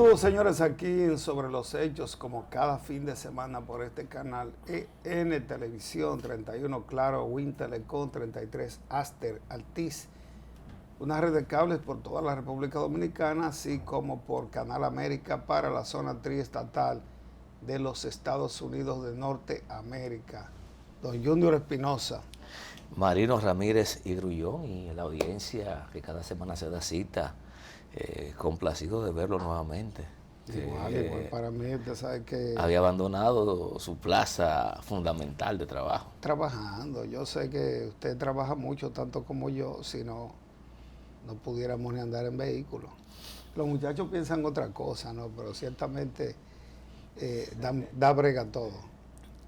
Saludos, señores, aquí en Sobre los Hechos, como cada fin de semana por este canal EN Televisión, 31 Claro, Win Telecom, 33 Aster, Altiz, una red de cables por toda la República Dominicana, así como por Canal América para la zona triestatal de los Estados Unidos de Norteamérica. Don Junior Espinosa. Marino Ramírez y Grullón, y la audiencia que cada semana se da cita, complacido de verlo nuevamente. Igual para mí, usted sabe que... Había abandonado su plaza fundamental de trabajo. Trabajando, yo sé que usted trabaja mucho, tanto como yo, si no, no pudiéramos ni andar en vehículo. Los muchachos piensan otra cosa, ¿no? Pero ciertamente da brega todo.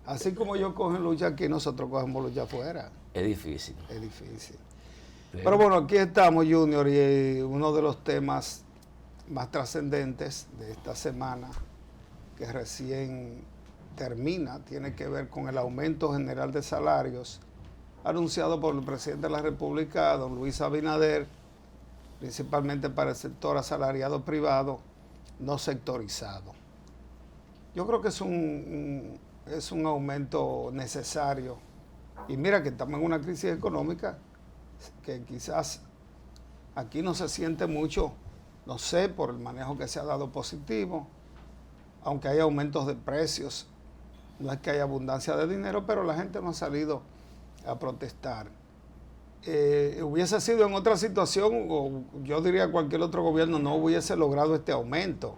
Así como ellos cogen lucha aquí, nosotros cogemos lucha afuera. Es difícil. Es difícil. Pero bueno, aquí estamos, Junior, y uno de los temas más trascendentes de esta semana, que recién termina, tiene que ver con el aumento general de salarios anunciado por el presidente de la República, don Luis Abinader, principalmente para el sector asalariado privado no sectorizado. Yo creo que es un aumento necesario. Y mira que estamos en una crisis económica que quizás aquí no se siente mucho, no sé, por el manejo que se ha dado positivo, aunque hay aumentos de precios, no es que haya abundancia de dinero, pero la gente no ha salido a protestar. Hubiese sido en otra situación, o yo diría cualquier otro gobierno no hubiese logrado este aumento.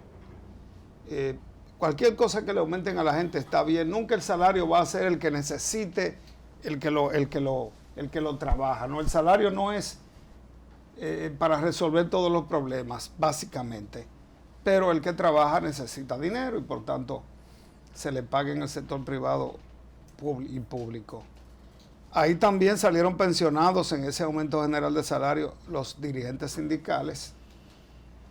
Cualquier cosa que le aumenten a la gente está bien, nunca el salario va a ser el que necesite el que lo trabaja, ¿no? El salario no es para resolver todos los problemas, básicamente, pero el que trabaja necesita dinero y por tanto se le paga en el sector privado y público. Ahí también salieron pensionados en ese aumento general de salario los dirigentes sindicales,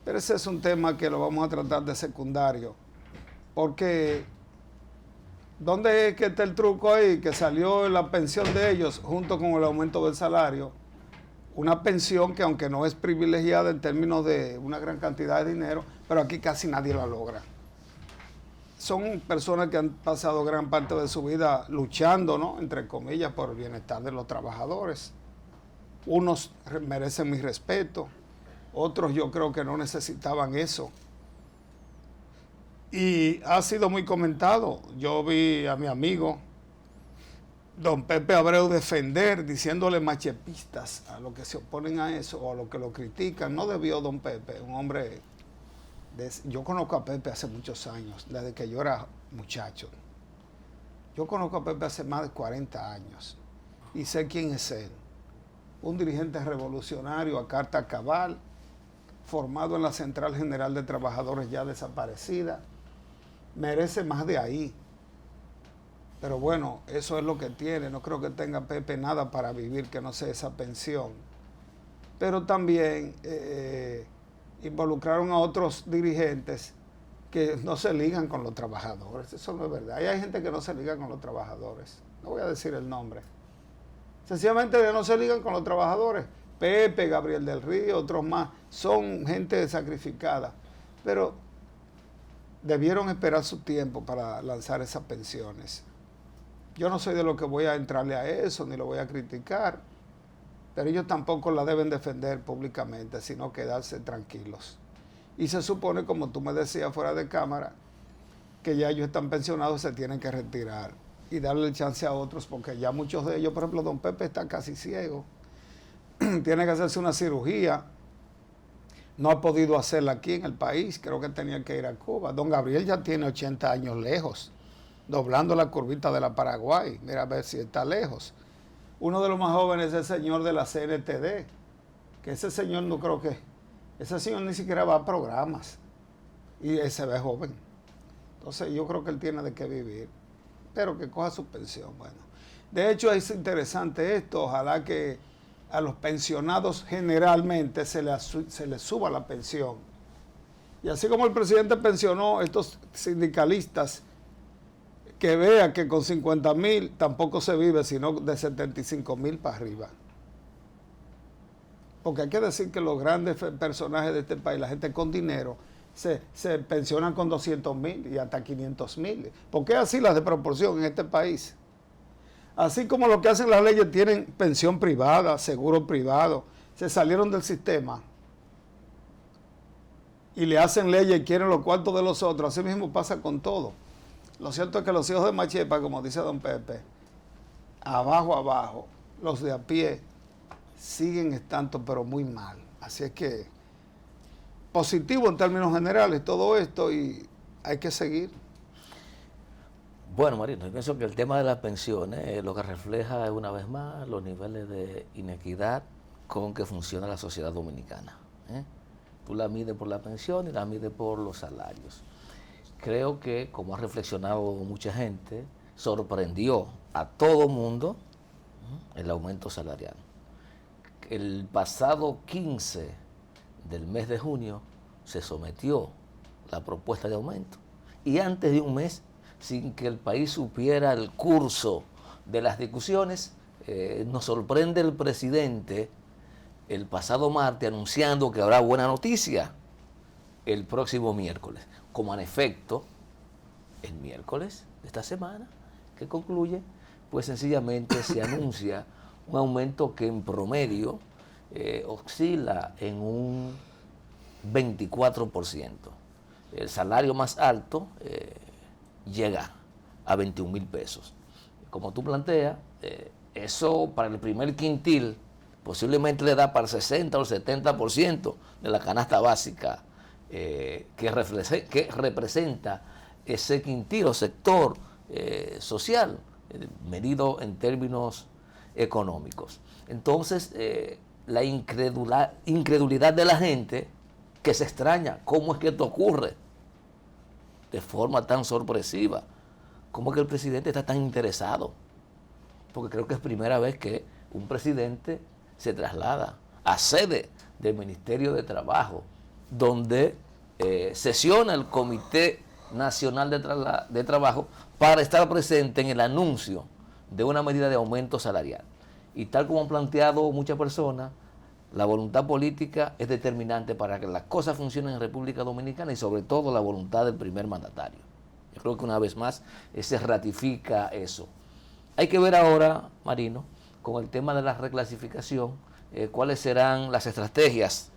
pero ese es un tema que lo vamos a tratar de secundario, porque ¿dónde es que está el truco ahí? Que salió la pensión de ellos junto con el aumento del salario. Una pensión que aunque no es privilegiada en términos de una gran cantidad de dinero, pero aquí casi nadie la logra. Son personas que han pasado gran parte de su vida luchando, ¿no?, entre comillas, por el bienestar de los trabajadores. Unos merecen mi respeto, otros yo creo que no necesitaban eso. Y ha sido muy comentado. Yo vi a mi amigo don Pepe Abreu defender, diciéndole machepistas a los que se oponen a eso o a los que lo critican. No debió don Pepe, un hombre... Yo conozco a Pepe hace muchos años, desde que yo era muchacho. Yo conozco a Pepe hace más de 40 años y sé quién es él. Un dirigente revolucionario a carta cabal, formado en la Central General de Trabajadores ya desaparecida. Merece más de ahí. Pero bueno, eso es lo que tiene. No creo que tenga Pepe nada para vivir que no sea esa pensión. Pero también involucraron a otros dirigentes que no se ligan con los trabajadores. Eso no es verdad. Ahí hay gente que no se liga con los trabajadores. No voy a decir el nombre. Sencillamente no se ligan con los trabajadores. Pepe, Gabriel del Río, otros más, son gente sacrificada. Pero debieron esperar su tiempo para lanzar esas pensiones. Yo no soy de los que voy a entrarle a eso, ni lo voy a criticar, pero ellos tampoco la deben defender públicamente, sino quedarse tranquilos. Y se supone, como tú me decías fuera de cámara, que ya ellos están pensionados, se tienen que retirar y darle chance a otros, porque ya muchos de ellos, por ejemplo, don Pepe está casi ciego, tiene que hacerse una cirugía, no ha podido hacerla aquí en el país, creo que tenía que ir a Cuba. Don Gabriel ya tiene 80 años lejos, doblando la curvita de la Paraguay, mira a ver si está lejos. Uno de los más jóvenes es el señor de la CNTD, que ese señor no creo que, ese señor ni siquiera va a programas, y él se ve joven. Entonces yo creo que él tiene de qué vivir, pero que coja su pensión. Bueno, de hecho es interesante esto, ojalá que a los pensionados generalmente se les suba la pensión. Y así como el presidente pensionó a estos sindicalistas, que vea que con 50,000 tampoco se vive, sino de 75,000 para arriba. Porque hay que decir que los grandes personajes de este país, la gente con dinero, se pensionan con 200,000 y hasta 500,000. ¿Por qué así las de proporción en este país? Así como lo que hacen las leyes, tienen pensión privada, seguro privado, se salieron del sistema y le hacen leyes y quieren los cuartos de los otros. Así mismo pasa con todo. Lo cierto es que los hijos de Machepa, como dice don Pepe, abajo, los de a pie siguen estando pero muy mal. Así es que positivo en términos generales todo esto y hay que seguir. Bueno, Marino, yo pienso que el tema de las pensiones lo que refleja es una vez más los niveles de inequidad con que funciona la sociedad dominicana. Tú la mides por la pensión y la mides por los salarios. Creo que, como ha reflexionado mucha gente, sorprendió a todo mundo el aumento salarial. El pasado 15 del mes de junio se sometió la propuesta de aumento y antes de un mes, sin que el país supiera el curso de las discusiones, nos sorprende el presidente el pasado martes anunciando que habrá buena noticia el próximo miércoles. Como en efecto, el miércoles de esta semana que concluye, pues sencillamente se anuncia un aumento que en promedio oscila en un 24%. El salario más alto llega a 21,000 pesos. Como tú planteas, eso para el primer quintil posiblemente le da para el 60 o el 70% de la canasta básica que representa ese quintil o sector social, medido en términos económicos. Entonces, la incredulidad de la gente que se extraña, ¿cómo es que esto ocurre de forma tan sorpresiva? ¿Cómo es que el presidente está tan interesado? Porque creo que es primera vez que un presidente se traslada a sede del Ministerio de Trabajo, donde sesiona el Comité Nacional de Trabajo para estar presente en el anuncio de una medida de aumento salarial. Y tal como han planteado muchas personas, la voluntad política es determinante para que las cosas funcionen en República Dominicana y sobre todo la voluntad del primer mandatario. Yo creo que una vez más se ratifica eso. Hay que ver ahora, Marino, con el tema de la reclasificación, cuáles serán las estrategias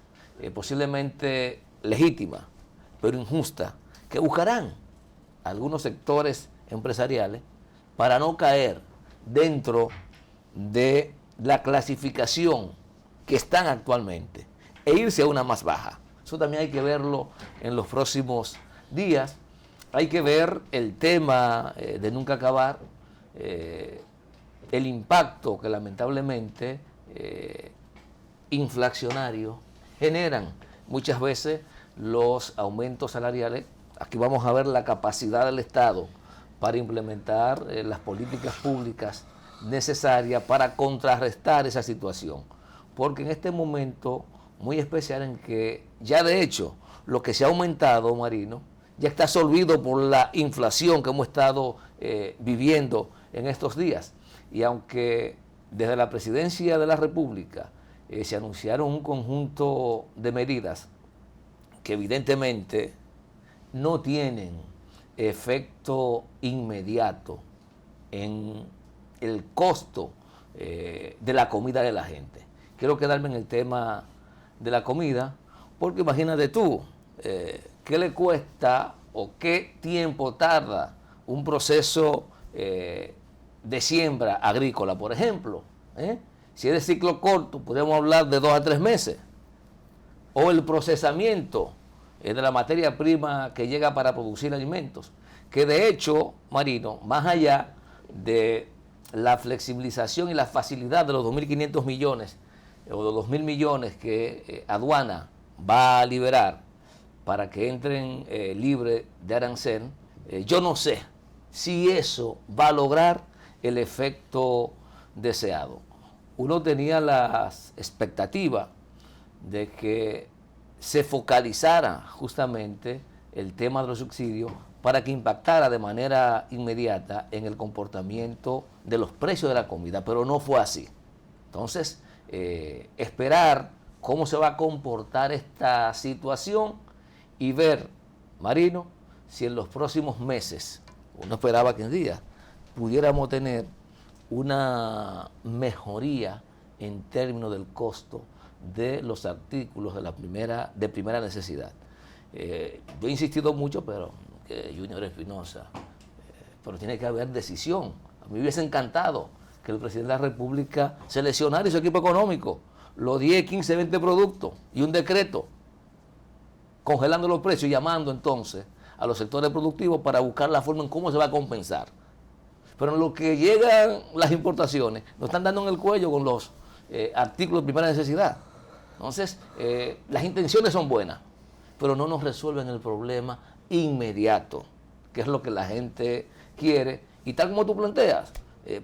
posiblemente legítimas, pero injustas, que buscarán algunos sectores empresariales para no caer dentro de la clasificación que están actualmente e irse a una más baja. Eso también hay que verlo en los próximos días. Hay que ver el tema de nunca acabar, el impacto que lamentablemente inflacionario generan muchas veces los aumentos salariales. Aquí vamos a ver la capacidad del Estado para implementar las políticas públicas necesarias para contrarrestar esa situación. Porque en este momento muy especial en que ya de hecho lo que se ha aumentado, Marino, ya está absorbido por la inflación que hemos estado viviendo en estos días. Y aunque desde la Presidencia de la República se anunciaron un conjunto de medidas que evidentemente no tienen efecto inmediato en el costo de la comida de la gente. Quiero quedarme en el tema de la comida, porque imagínate tú, ¿qué le cuesta o qué tiempo tarda un proceso de siembra agrícola, por ejemplo? Si es de ciclo corto, podemos hablar de 2 a 3 meses. O el procesamiento de la materia prima que llega para producir alimentos, que de hecho, Marino, más allá de la flexibilización y la facilidad de los 2.500 millones o de 2.000 millones que aduana va a liberar para que entren libre de arancel, yo no sé si eso va a lograr el efecto deseado. Uno tenía las expectativas de que se focalizara justamente el tema de los subsidios para que impactara de manera inmediata en el comportamiento de los precios de la comida, pero no fue así. Entonces, esperar cómo se va a comportar esta situación y ver, Marino, si en los próximos meses, uno esperaba que en días, pudiéramos tener una mejoría en términos del costo de los artículos de primera necesidad. Yo he insistido mucho, pero Junior Espinosa, pero tiene que haber decisión. A mí me hubiese encantado que el presidente de la República seleccionara su equipo económico, los 10, 15, 20 productos y un decreto congelando los precios y llamando entonces a los sectores productivos para buscar la forma en cómo se va a compensar. Pero en lo que llegan las importaciones, nos están dando en el cuello con los artículos de primera necesidad. Entonces, las intenciones son buenas, pero no nos resuelven el problema inmediato, que es lo que la gente quiere. Y tal como tú planteas,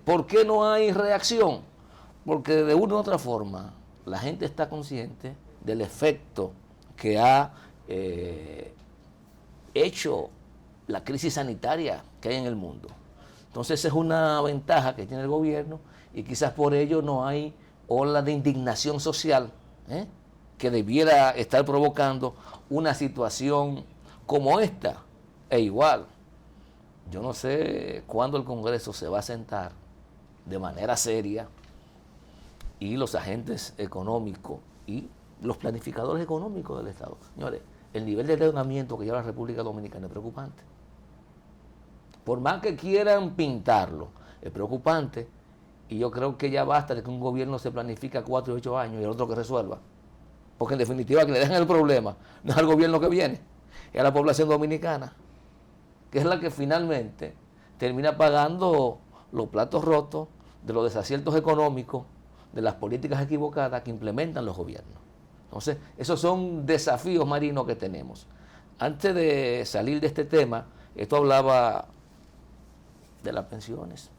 ¿por qué no hay reacción? Porque de una u otra forma, la gente está consciente del efecto que ha hecho la crisis sanitaria que hay en el mundo. Entonces, esa es una ventaja que tiene el gobierno y quizás por ello no hay ola de indignación social que debiera estar provocando una situación como esta. E igual, yo no sé cuándo el Congreso se va a sentar de manera seria y los agentes económicos y los planificadores económicos del Estado. Señores, el nivel de endeudamiento que lleva la República Dominicana es preocupante. Por más que quieran pintarlo, es preocupante. Y yo creo que ya basta de que un gobierno se planifica 4 y 8 años y el otro que resuelva. Porque en definitiva que le dejan el problema no es al gobierno que viene, es a la población dominicana, que es la que finalmente termina pagando los platos rotos de los desaciertos económicos, de las políticas equivocadas que implementan los gobiernos. Entonces, esos son desafíos, Marino, que tenemos. Antes de salir de este tema, esto hablaba de las pensiones.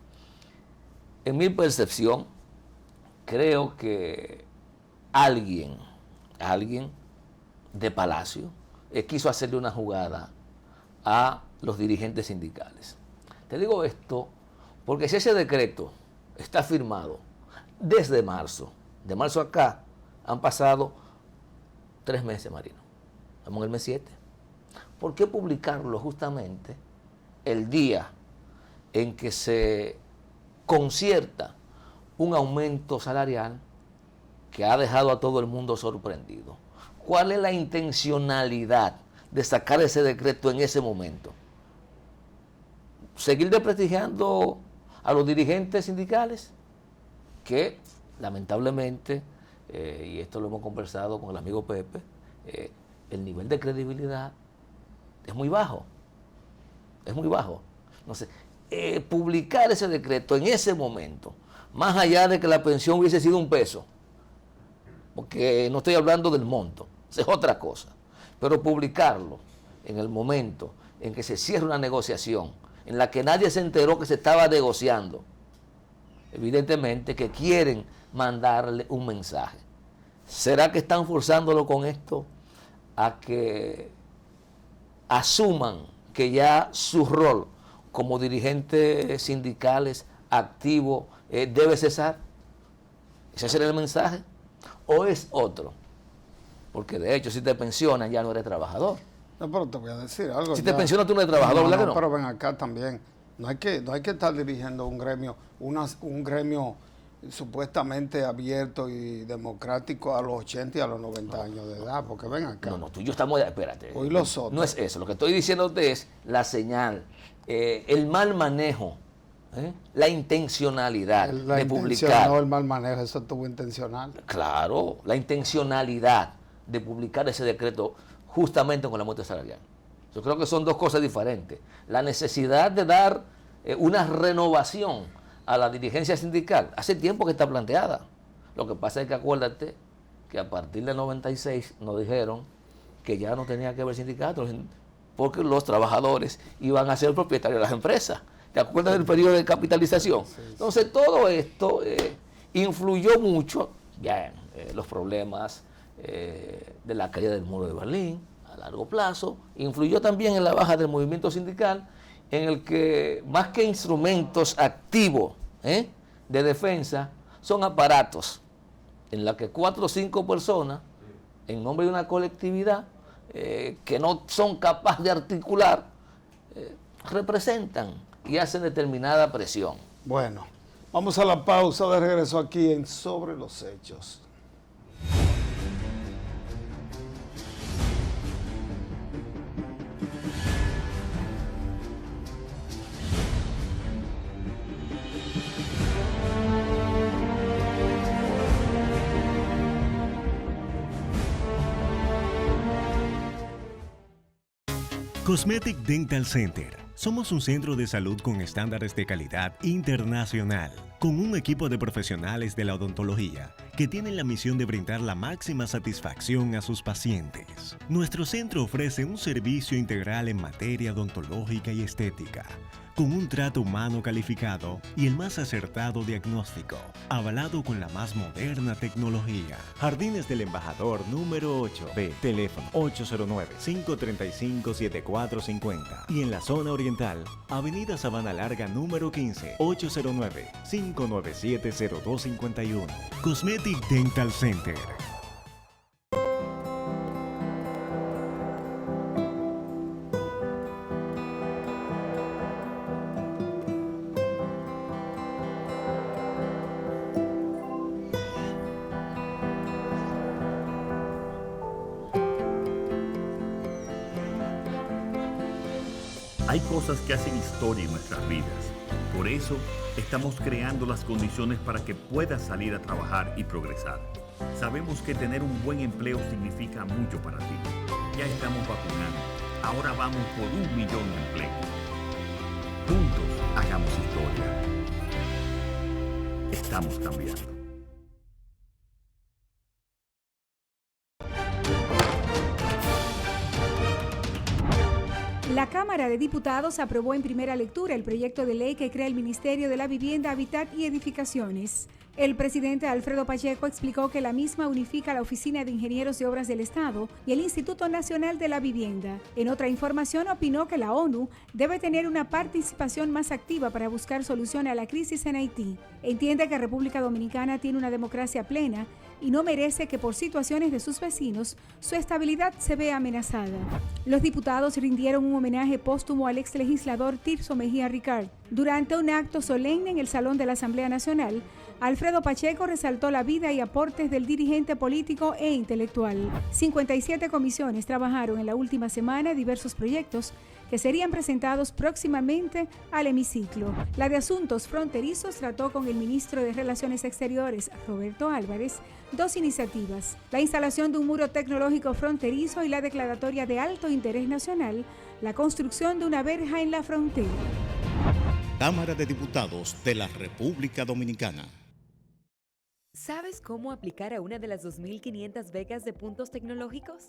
En mi percepción, creo que alguien de Palacio quiso hacerle una jugada a los dirigentes sindicales. Te digo esto porque si ese decreto está firmado desde marzo, de marzo acá, han pasado 3 meses, Marino. Estamos en el mes 7. ¿Por qué publicarlo justamente el día en que se concierta un aumento salarial que ha dejado a todo el mundo sorprendido? ¿Cuál es la intencionalidad de sacar ese decreto en ese momento? ¿Seguir desprestigiando a los dirigentes sindicales? Que lamentablemente, y esto lo hemos conversado con el amigo Pepe, el nivel de credibilidad es muy bajo. Es muy bajo. Entonces, publicar ese decreto en ese momento, más allá de que la pensión hubiese sido $1, porque no estoy hablando del monto, es otra cosa, pero publicarlo en el momento en que se cierra una negociación, en la que nadie se enteró que se estaba negociando, evidentemente que quieren mandarle un mensaje. ¿Será que están forzándolo con esto a que asuman que ya su rol como dirigentes sindicales activos debe cesar? ¿Ese será el mensaje? ¿O es otro? Porque de hecho, si te pensionan, ya no eres trabajador. No, pero te voy a decir algo. Si te pensionas, tú no eres trabajador, ¿verdad que no? Pero ven acá también. No hay que estar dirigiendo un gremio, un gremio supuestamente abierto y democrático a los 80 y a los 90 años de edad, porque ven acá. No, tú y yo estamos, espérate. Hoy los otros. No es eso, lo que estoy diciéndote es la señal, el mal manejo, la intencionalidad de publicar. No, el mal manejo, eso estuvo intencional. Claro, la intencionalidad de publicar ese decreto justamente con la muerte salarial. Yo creo que son dos cosas diferentes. La necesidad de dar una renovación a la dirigencia sindical, hace tiempo que está planteada. Lo que pasa es que acuérdate que a partir del 96 nos dijeron que ya no tenía que haber sindicatos, porque los trabajadores iban a ser propietarios de las empresas. ¿Te acuerdas del periodo de capitalización? Sí. Entonces todo esto influyó mucho ya en los problemas de la caída del muro de Berlín a largo plazo, influyó también en la baja del movimiento sindical, en el que más que instrumentos activos de defensa, son aparatos en la que 4 o 5 personas, en nombre de una colectividad, que no son capaces de articular, representan y hacen determinada presión. Bueno, vamos a la pausa, de regreso aquí en Sobre los Hechos. Cosmetic Dental Center. Somos un centro de salud con estándares de calidad internacional, con un equipo de profesionales de la odontología que tienen la misión de brindar la máxima satisfacción a sus pacientes. Nuestro centro ofrece un servicio integral en materia odontológica y estética, con un trato humano calificado y el más acertado diagnóstico, avalado con la más moderna tecnología. Jardines del Embajador número 8B, teléfono 809-535-7450. Y en la zona oriental, Avenida Sabana Larga número 15, 809-597-0251. Cosmetic Dental Center. Hay cosas que hacen historia en nuestras vidas. Por eso, estamos creando las condiciones para que puedas salir a trabajar y progresar. Sabemos que tener un buen empleo significa mucho para ti. Ya estamos vacunando. Ahora vamos por 1 millón de empleos. Juntos, hagamos historia. Estamos cambiando. La Cámara de Diputados aprobó en primera lectura el proyecto de ley que crea el Ministerio de la Vivienda, Hábitat y Edificaciones. El presidente Alfredo Pacheco explicó que la misma unifica la Oficina de Ingenieros de Obras del Estado y el Instituto Nacional de la Vivienda. En otra información, opinó que la ONU debe tener una participación más activa para buscar solución a la crisis en Haití. Entiende que República Dominicana tiene una democracia plena y no merece que por situaciones de sus vecinos su estabilidad se vea amenazada. Los diputados rindieron un homenaje póstumo al exlegislador Tirso Mejía Ricard. Durante un acto solemne en el Salón de la Asamblea Nacional, Alfredo Pacheco resaltó la vida y aportes del dirigente político e intelectual. 57 comisiones trabajaron en la última semana diversos proyectos que serían presentados próximamente al hemiciclo. La de Asuntos Fronterizos trató con el ministro de Relaciones Exteriores, Roberto Álvarez, 2 iniciativas: la instalación de un muro tecnológico fronterizo y la declaratoria de alto interés nacional, la construcción de una verja en la frontera. Cámara de Diputados de la República Dominicana. ¿Sabes cómo aplicar a una de las 2.500 becas de puntos tecnológicos?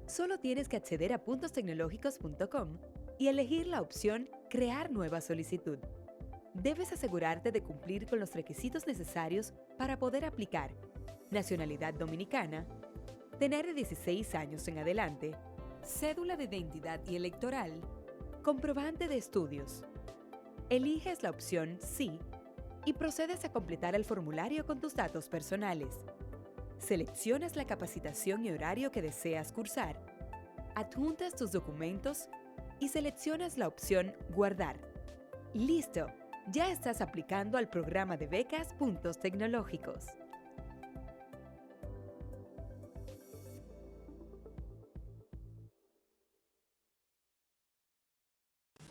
Solo tienes que acceder a puntostecnológicos.com y elegir la opción Crear nueva solicitud. Debes asegurarte de cumplir con los requisitos necesarios para poder aplicar: nacionalidad dominicana, tener de 16 años en adelante, cédula de identidad y electoral, comprobante de estudios. Eliges la opción Sí y procedes a completar el formulario con tus datos personales. Seleccionas la capacitación y horario que deseas cursar, adjuntas tus documentos y seleccionas la opción Guardar. ¡Listo! Ya estás aplicando al programa de becas Puntos Tecnológicos.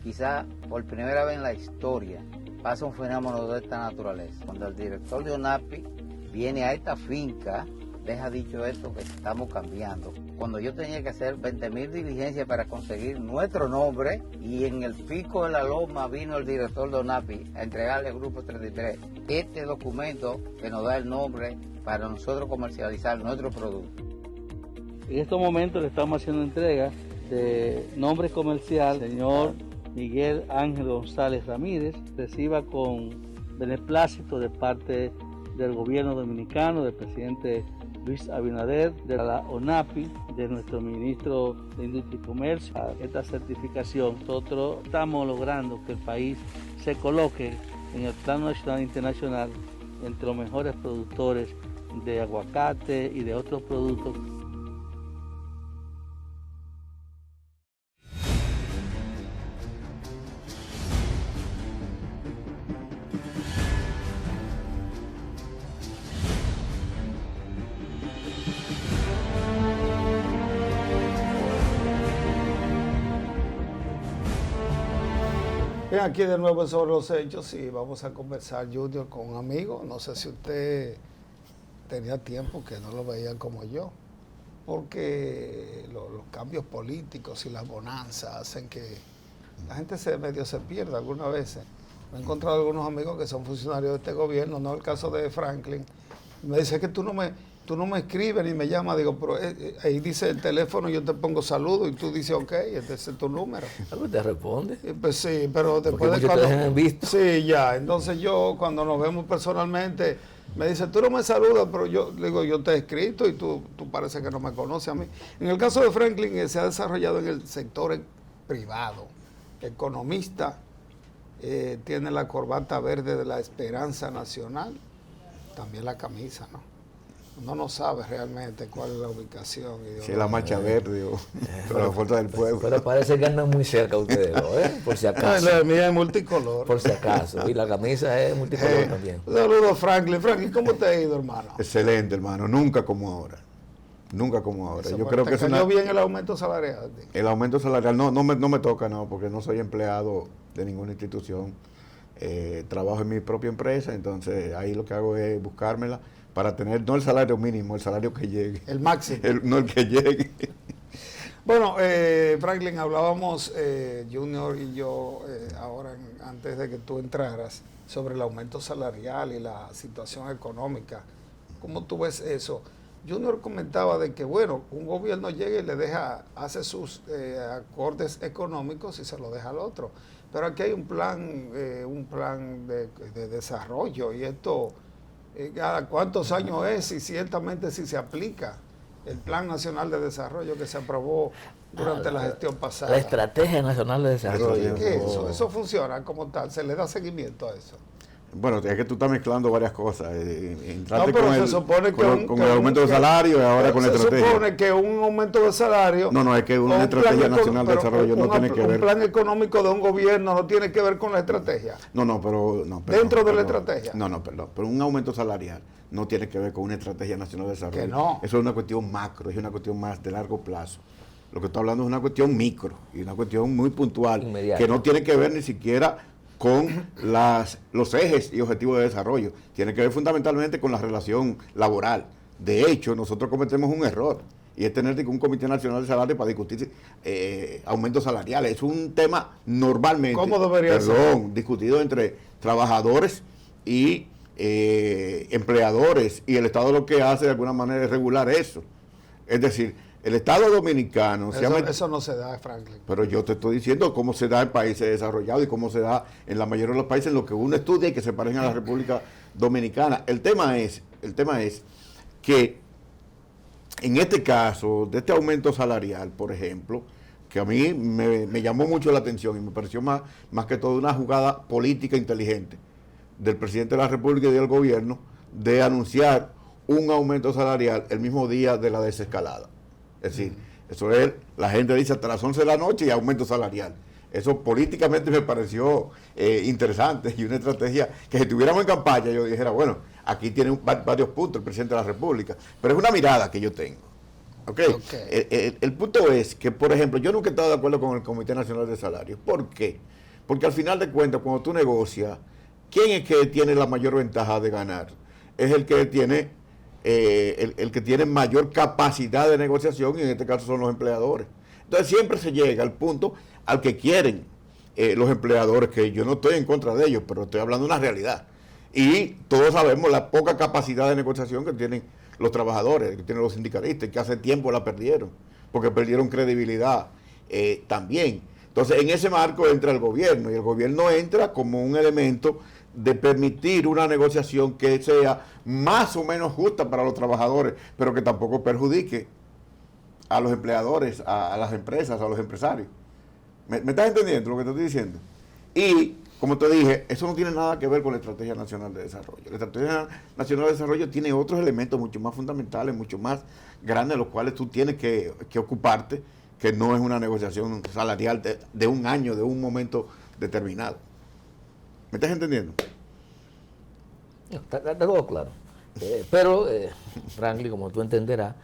Quizá por primera vez en la historia pasa un fenómeno de esta naturaleza. Cuando el director de ONAPI viene a esta finca, deja dicho esto que estamos cambiando. Cuando yo tenía que hacer 20.000 diligencias para conseguir nuestro nombre, y en el pico de la loma vino el director de ONAPI a entregarle al Grupo 33 este documento que nos da el nombre para nosotros comercializar nuestro producto. En estos momentos le estamos haciendo entrega de nombre comercial, señor Miguel Ángel González Ramírez. Reciba con beneplácito de parte del gobierno dominicano, del presidente Luis Abinader, de la ONAPI, de nuestro ministro de Industria y Comercio. Esta certificación, nosotros estamos logrando que el país se coloque en el plano nacional e internacional entre los mejores productores de aguacate y de otros productos. Bien, aquí de nuevo sobre los hechos, sí, vamos a conversar, Junior, con un amigo. No sé si usted tenía tiempo que no lo veía como yo, porque los cambios políticos y las bonanzas hacen que la gente medio se pierda algunas veces. Me he encontrado algunos amigos que son funcionarios de este gobierno, no el caso de Franklin. Me dice que tú no me escribes ni me llamas. Digo, pero ahí dice el teléfono, yo te pongo saludo y tú dices, ok, este es tu número. ¿Algo te responde? Pues sí, pero después de cuando te dejan visto. Sí, ya. Entonces yo, cuando nos vemos personalmente, me dice, tú no me saludas, pero yo digo, yo te he escrito y tú parece que no me conoces a mí. En el caso de Franklin, se ha desarrollado en el sector privado. Economista, tiene la corbata verde de la Esperanza Nacional, también la camisa, ¿no? Uno no sabe realmente cuál es la ubicación. Si es la marcha verde o la fuerza del pueblo. Pero parece que andan muy cerca ustedes, por si acaso. La mía es multicolor. Por si acaso. Y la camisa es multicolor también. Un saludo, Franklin. Franklin, ¿cómo te ha ido, hermano? Excelente, hermano. Nunca como ahora. Nunca como ahora. Eso, yo creo que ¿Cayó bien el aumento salarial? El aumento salarial no me toca, no, porque no soy empleado de ninguna institución. Trabajo en mi propia empresa, entonces ahí lo que hago es buscármela para tener no el salario mínimo, el salario que llegue. El máximo. No el que llegue. Bueno, Franklin, hablábamos, Junior y yo, ahora antes de que tú entraras, sobre el aumento salarial y la situación económica. ¿Cómo tú ves eso? Junior comentaba de que, bueno, un gobierno llega y le hace sus acordes económicos y se lo deja al otro. Pero aquí hay un plan de desarrollo, y esto, ¿cada cuántos años es? Y ciertamente si se aplica el Plan Nacional de Desarrollo que se aprobó durante la gestión pasada. La Estrategia Nacional de Desarrollo. ¿Qué es eso? ¿Eso funciona como tal? ¿Se le da seguimiento a eso? Bueno, es que tú estás mezclando varias cosas. No, pero se supone que con el aumento de salario y ahora con la estrategia. Se supone que un aumento de salario... No, es que una estrategia nacional de desarrollo no tiene que ver... Un plan económico de un gobierno no tiene que ver con la estrategia. Perdón, dentro de la estrategia. Perdón. Pero un aumento salarial no tiene que ver con una estrategia nacional de desarrollo. Que no. Eso es una cuestión macro, es una cuestión más de largo plazo. Lo que estoy hablando es una cuestión micro y una cuestión muy puntual, inmediata, que no tiene que ver ni siquiera con los ejes y objetivos de desarrollo. Tiene que ver fundamentalmente con la relación laboral. De hecho, nosotros cometemos un error, y es tener un Comité Nacional de Salario para discutir aumentos salariales. Es un tema normalmente, ¿cómo debería ser? Discutido entre trabajadores y empleadores, y el Estado lo que hace de alguna manera es regular eso. Es decir, el Estado dominicano... Eso no se da, Franklin. Pero yo te estoy diciendo cómo se da en países desarrollados y cómo se da en la mayoría de los países en los que uno estudia y que se parecen a la República Dominicana. El tema es que en este caso, de este aumento salarial, por ejemplo, que a mí me llamó mucho la atención y me pareció más que todo una jugada política inteligente del presidente de la República y del gobierno de anunciar un aumento salarial el mismo día de la desescalada. Es decir, eso es, la gente dice hasta las 11 de la noche y aumento salarial. Eso políticamente me pareció interesante y una estrategia que si estuviéramos en campaña yo dijera, bueno, aquí tiene varios puntos el presidente de la República, pero es una mirada que yo tengo. ¿Okay? El punto es que, por ejemplo, yo nunca he estado de acuerdo con el Comité Nacional de Salarios. ¿Por qué? Porque al final de cuentas, cuando tú negocias, ¿quién es que tiene la mayor ventaja de ganar? Es el que tiene... el que tiene mayor capacidad de negociación, y en este caso son los empleadores. Entonces siempre se llega al punto al que quieren los empleadores, que yo no estoy en contra de ellos, pero estoy hablando de una realidad. Y todos sabemos la poca capacidad de negociación que tienen los trabajadores, que tienen los sindicalistas, que hace tiempo la perdieron, porque perdieron credibilidad también. Entonces en ese marco entra el gobierno, y el gobierno entra como un elemento de permitir una negociación que sea más o menos justa para los trabajadores, pero que tampoco perjudique a los empleadores, a las empresas, a los empresarios. ¿Me estás entendiendo lo que te estoy diciendo? Y, como te dije, eso no tiene nada que ver con la Estrategia Nacional de Desarrollo. La Estrategia Nacional de Desarrollo tiene otros elementos mucho más fundamentales, mucho más grandes, los cuales tú tienes que ocuparte, que no es una negociación salarial de un año, de un momento determinado. ¿Me estás entendiendo? Está todo claro. Pero, Franklin, como tú entenderás,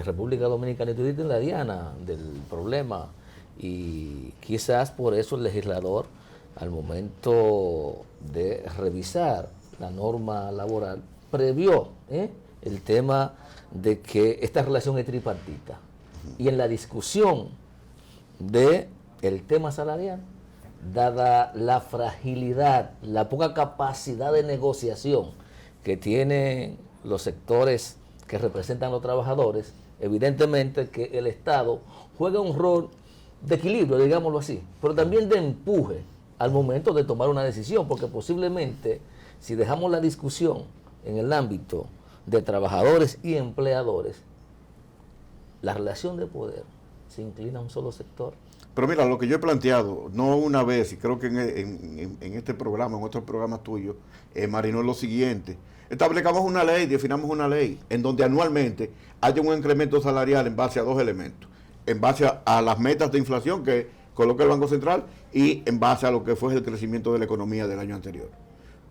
República Dominicana, y tú dices en la diana del problema, y quizás por eso el legislador al momento de revisar la norma laboral, previó el tema de que esta relación es tripartita. Y en la discusión del tema salarial, dada la fragilidad, la poca capacidad de negociación que tienen los sectores que representan a los trabajadores, evidentemente que el Estado juega un rol de equilibrio, digámoslo así, pero también de empuje al momento de tomar una decisión, porque posiblemente si dejamos la discusión en el ámbito de trabajadores y empleadores, la relación de poder se inclina a un solo sector. Pero mira, lo que yo he planteado, no una vez, y creo que en este programa, en otros programas tuyos, Marino, es lo siguiente: establezcamos una ley, definamos una ley, en donde anualmente haya un incremento salarial en base a dos elementos, en base a las metas de inflación que coloca el Banco Central y en base a lo que fue el crecimiento de la economía del año anterior.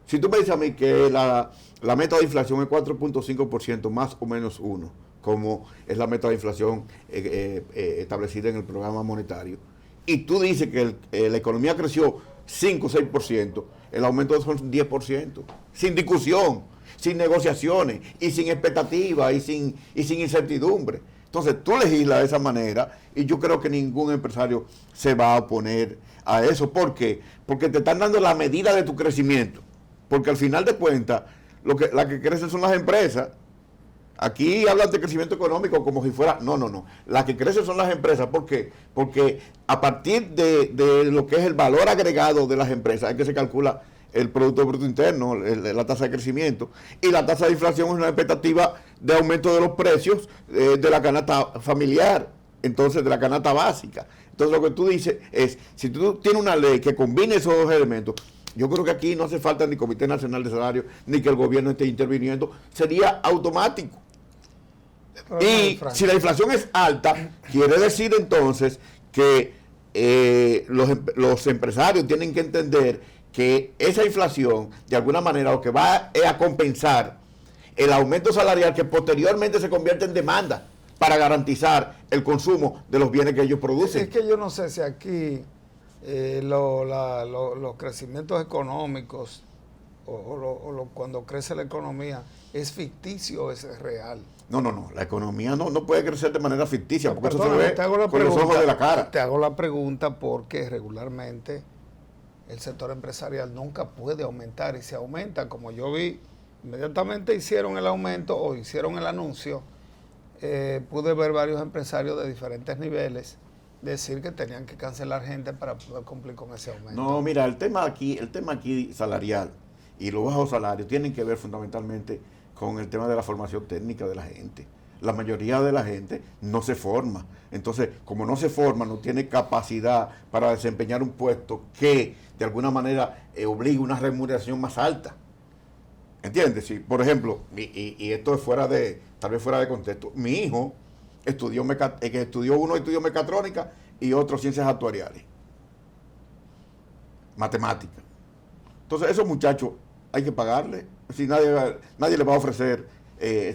Si tú me dices a mí que la meta de inflación es 4.5% más o menos 1, como es la meta de inflación establecida en el programa monetario, y tú dices que la economía creció 5 o 6%, el aumento son 10%, sin discusión, sin negociaciones, y sin expectativa, y sin incertidumbre. Entonces tú legislas de esa manera, y yo creo que ningún empresario se va a oponer a eso. ¿Por qué? Porque te están dando la medida de tu crecimiento. Porque al final de cuentas, la que crecen son las empresas. Aquí hablan de crecimiento económico como si fuera... No. Las que crecen son las empresas. ¿Por qué? Porque a partir de lo que es el valor agregado de las empresas, es que se calcula el Producto Bruto Interno, la tasa de crecimiento. Y la tasa de inflación es una expectativa de aumento de los precios de la canasta familiar, entonces de la canasta básica. Entonces lo que tú dices es, si tú tienes una ley que combine esos dos elementos, yo creo que aquí no hace falta ni Comité Nacional de Salario, ni que el gobierno esté interviniendo, sería automático. Y si la inflación es alta, quiere decir entonces que los empresarios tienen que entender que esa inflación, de alguna manera, lo que va es a compensar el aumento salarial que posteriormente se convierte en demanda para garantizar el consumo de los bienes que ellos producen. Es que yo no sé si aquí los crecimientos económicos cuando crece la economía es ficticio o es real. No, la economía no puede crecer de manera ficticia, porque eso se ve con los ojos de la cara. Te hago la pregunta porque regularmente el sector empresarial nunca puede aumentar, y si aumenta, como yo vi, inmediatamente hicieron el aumento o hicieron el anuncio, pude ver varios empresarios de diferentes niveles decir que tenían que cancelar gente para poder cumplir con ese aumento. No, mira, el tema aquí salarial y los bajos salarios tienen que ver fundamentalmente con el tema de la formación técnica de la gente. La mayoría de la gente no se forma. Entonces, como no se forma, no tiene capacidad para desempeñar un puesto que de alguna manera obligue una remuneración más alta. ¿Entiendes? Si, por ejemplo, y esto es tal vez fuera de contexto, mi hijo uno estudió mecatrónica y otro ciencias actuariales, matemáticas. Entonces, esos muchachos hay que pagarle. Si nadie le va a ofrecer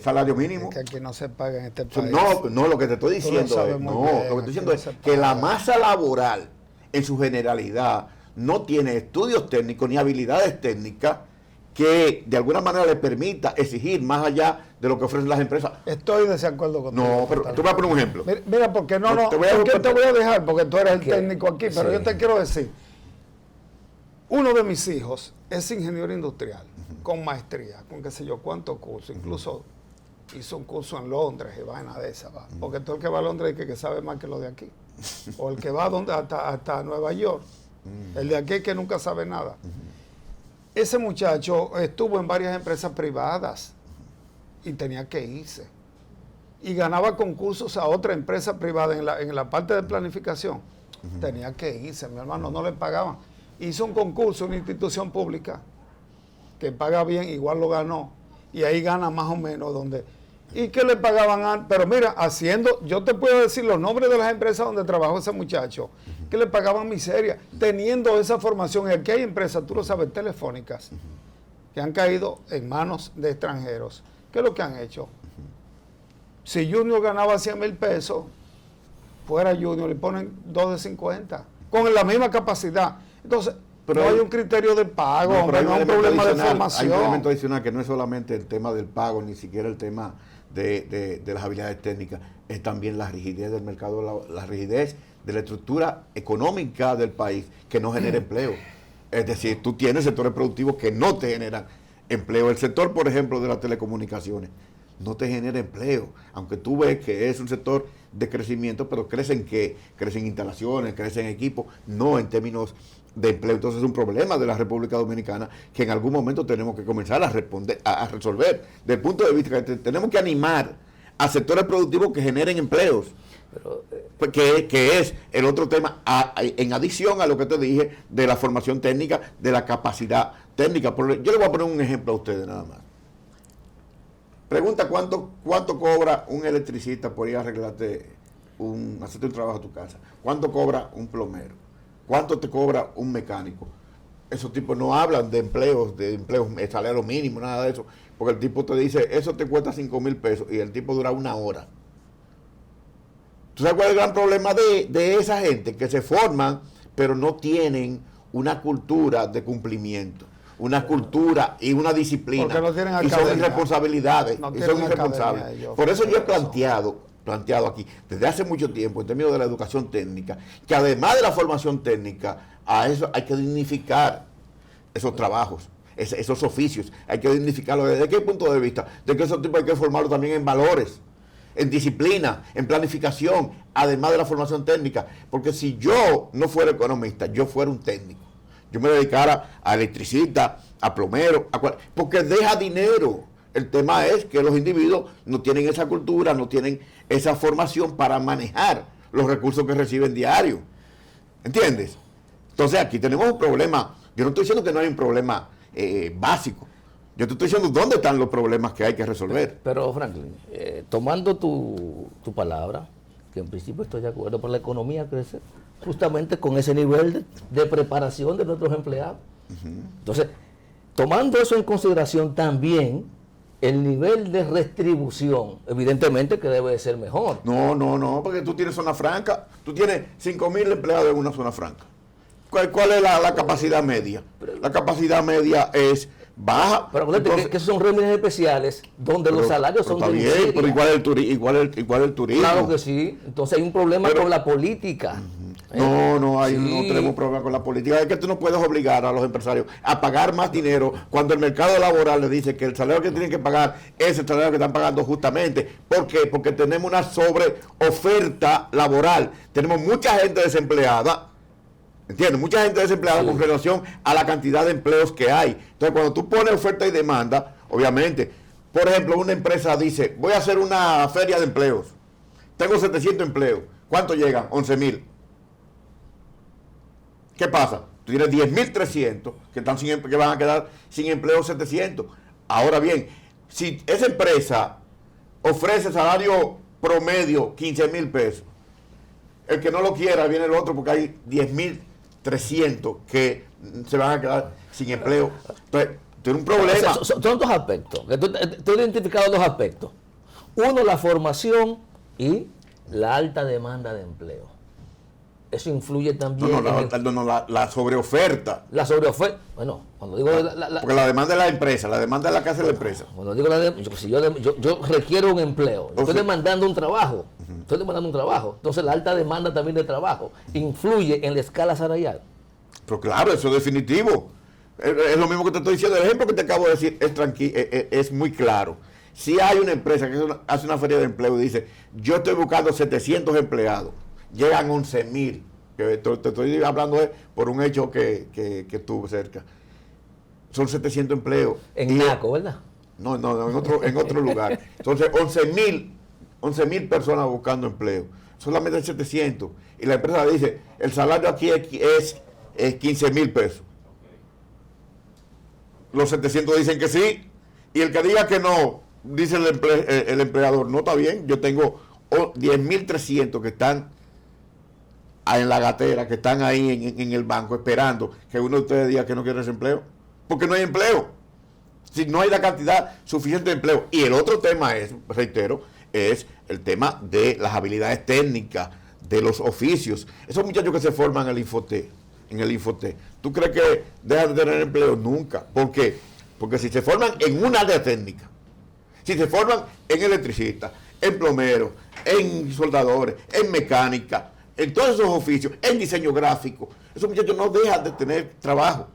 salario mínimo. Es que aquí no se paga en este país. No, lo que te estoy diciendo es que la masa laboral en su generalidad no tiene estudios técnicos ni habilidades técnicas que de alguna manera le permita exigir más allá de lo que ofrecen las empresas. Estoy de desacuerdo contigo. No, pero tú vas a poner un ejemplo. Mira, porque te voy a dejar, porque tú eres el técnico aquí, pero yo te quiero decir, uno de mis hijos es ingeniero industrial, con maestría, con qué sé yo cuántos cursos, incluso hizo un curso en Londres y vaina de esa, porque todo el que va a Londres es que sabe más que lo de aquí, o el que va hasta Nueva York, el de aquí es que nunca sabe nada. Ese muchacho estuvo en varias empresas privadas y tenía que irse. Y ganaba concursos a otra empresa privada en la parte de planificación. Tenía que irse, mi hermano, no le pagaban. Hizo un concurso en una institución pública que paga bien, igual lo ganó. Y ahí gana más o menos donde... ¿Y qué le pagaban antes? Pero mira, yo te puedo decir los nombres de las empresas donde trabajó ese muchacho, que le pagaban miseria, teniendo esa formación. Y aquí hay empresas, tú lo sabes, telefónicas, que han caído en manos de extranjeros. ¿Qué es lo que han hecho? Si Junior ganaba 100,000 pesos, fuera Junior, le ponen 2 de 50, con la misma capacidad. Entonces, Pero no hay un criterio de pago, no hay un problema de formación. Hay un elemento adicional que no es solamente el tema del pago, ni siquiera el tema de las habilidades técnicas, es también la rigidez del mercado, la rigidez de la estructura económica del país que no genera empleo. Es decir, tú tienes sectores productivos que no te generan empleo. El sector, por ejemplo, de las telecomunicaciones no te genera empleo, aunque tú ves que es un sector de crecimiento, pero crecen instalaciones, crecen equipos, no en términos de empleo. Entonces es un problema de la República Dominicana que en algún momento tenemos que comenzar a resolver. Desde el punto de vista que tenemos que animar a sectores productivos que generen empleos. Pero, que es el otro tema, en adición a lo que te dije de la formación técnica, de la capacidad técnica. Yo le voy a poner un ejemplo a ustedes nada más. Pregunta cuánto cobra un electricista por ir a arreglarte hacerte un trabajo a tu casa. ¿Cuánto cobra un plomero? ¿Cuánto te cobra un mecánico? Esos tipos no hablan de empleos, salario mínimo, nada de eso. Porque el tipo te dice, eso te cuesta 5,000 pesos y el tipo dura 1 hora. ¿Tú sabes cuál es el gran problema de esa gente? Que se forman, pero no tienen una cultura de cumplimiento, una cultura y una disciplina. Porque no tienen y son irresponsabilidades. No y son irresponsables. Por eso yo he planteado aquí, desde hace mucho tiempo, en términos de la educación técnica, que además de la formación técnica, a eso hay que dignificar esos trabajos, esos oficios. Hay que dignificarlos. ¿Desde qué punto de vista? De que esos tipos hay que formarlos también en valores, en disciplina, en planificación, además de la formación técnica. Porque si yo no fuera economista, yo fuera un técnico, yo me dedicara a electricista, a plomero, porque deja dinero. El tema es que los individuos no tienen esa cultura, no tienen esa formación para manejar los recursos que reciben diario. ¿Entiendes? Entonces aquí tenemos un problema. Yo no estoy diciendo que no hay un problema básico. Yo te estoy diciendo dónde están los problemas que hay que resolver. Pero Franklin, tomando tu palabra, que en principio estoy de acuerdo, pero la economía crece justamente con ese nivel de preparación de nuestros empleados. Entonces, tomando eso en consideración también, el nivel de retribución, evidentemente que debe de ser mejor. No, porque tú tienes zona franca, tú tienes 5,000 empleados en una zona franca. ¿Cuál es la capacidad media? La capacidad media es baja. Pero entonces, que esos son regímenes especiales donde los salarios son de bien, pero igual el turismo. Claro que sí. Entonces hay un problema con la política. No tenemos problema con la política. Es que tú no puedes obligar a los empresarios a pagar más dinero cuando el mercado laboral le dice que el salario que tienen que pagar es el salario que están pagando justamente. ¿Por qué? Porque tenemos una sobreoferta laboral. Tenemos mucha gente desempleada. ¿Entiendes? Mucha gente desempleada con relación a la cantidad de empleos que hay. Entonces, cuando tú pones oferta y demanda, obviamente, por ejemplo, una empresa dice, voy a hacer una feria de empleos. Tengo 700 empleos. ¿Cuánto llegan? 11,000. ¿Qué pasa? Tú tienes 10,300 que van a quedar sin empleo 700. Ahora bien, si esa empresa ofrece salario promedio 15,000 pesos, el que no lo quiera viene el otro porque hay 10,300 que se van a quedar sin empleo. Entonces, tiene un problema. Son 2 aspectos. Tú has identificado 2 aspectos. Uno, la formación y la alta demanda de empleo. Eso influye también. La sobreoferta. La sobreoferta. Bueno, cuando digo. Porque la demanda de la empresa, la demanda de la casa de la empresa. Cuando digo si yo requiero un empleo, estoy demandando un trabajo. Estoy demandando un trabajo. Entonces, la alta demanda también de trabajo influye en la escala salarial. Pero claro, eso es definitivo. Es lo mismo que te estoy diciendo. El ejemplo que te acabo de decir es muy claro. Si hay una empresa que hace una feria de empleo y dice, yo estoy buscando 700 empleados, llegan 11,000. Te estoy hablando por un hecho que tuve cerca. Son 700 empleos. En Naco, ¿verdad? No, en otro lugar. Entonces, 11,000 personas buscando empleo. Solamente 700. Y la empresa dice, el salario aquí es 15,000 pesos. Los 700 dicen que sí. Y el que diga que no, dice el empleador, no está bien, yo tengo 10,300 que están en la gatera, que están ahí en el banco esperando que uno de ustedes diga que no quiere ese empleo. Porque no hay empleo. Si no hay la cantidad suficiente de empleo. Y el otro tema es, reitero, es el tema de las habilidades técnicas, de los oficios. Esos muchachos que se forman en el Infotec, en el Infotec, ¿tú crees que dejan de tener empleo? Nunca. ¿Por qué? Porque si se forman en un área técnica, si se forman en electricistas, en plomeros, en soldadores, en mecánica, en todos esos oficios, en diseño gráfico, esos muchachos no dejan de tener trabajo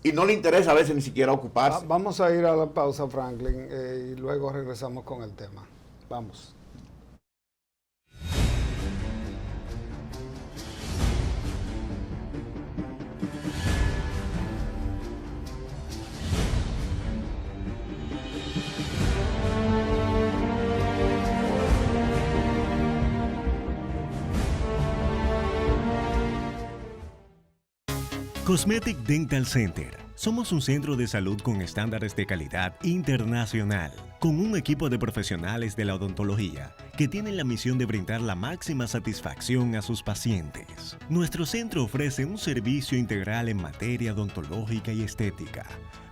y no les interesa a veces ni siquiera ocuparse. Vamos a ir a la pausa, Franklin, y luego regresamos con el tema. Vamos. Cosmetic Dental Center. Somos un centro de salud con estándares de calidad internacional, con un equipo de profesionales de la odontología que tienen la misión de brindar la máxima satisfacción a sus pacientes. Nuestro centro ofrece un servicio integral en materia odontológica y estética,